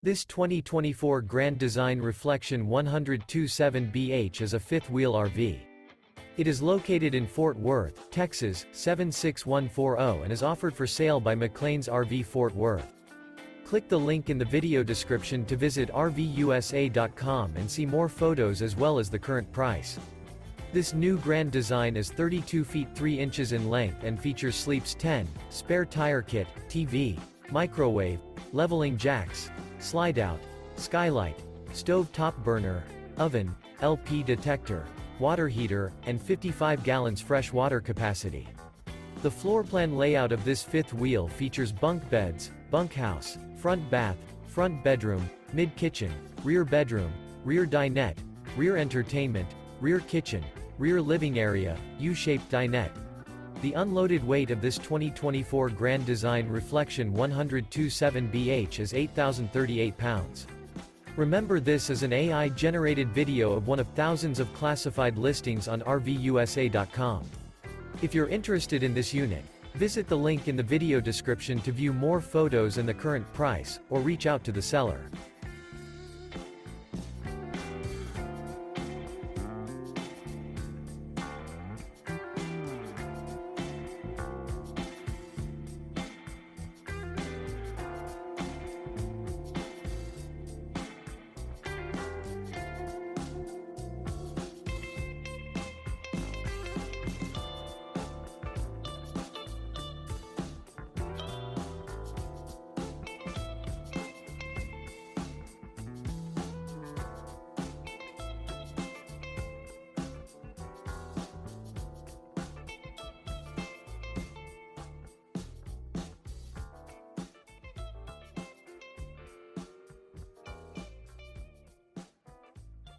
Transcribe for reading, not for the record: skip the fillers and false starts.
This 2024 Grand Design Reflection 127BH is a fifth-wheel RV. It is located in Fort Worth, Texas, 76140 and is offered for sale by McClain's RV Fort Worth. Click the link in the video description to visit RVUSA.com and see more photos as well as the current price. This new Grand Design is 32 feet 3 inches in length and features sleeps 10, spare tire kit, TV, microwave, leveling jacks, slide-out, skylight, stove top burner, oven, LP detector, water heater, and 55 gallons fresh water capacity. The floor plan layout of this fifth wheel features bunk beds, bunkhouse, front bath, front bedroom, mid-kitchen, rear bedroom, rear dinette, rear entertainment, rear kitchen, rear living area, U-shaped dinette. The unloaded weight of this 2024 Grand Design Reflection 127BH is 8,038 pounds. Remember, this is an AI-generated video of one of thousands of classified listings on RVUSA.com. If you're interested in this unit, visit the link in the video description to view more photos and the current price, or reach out to the seller.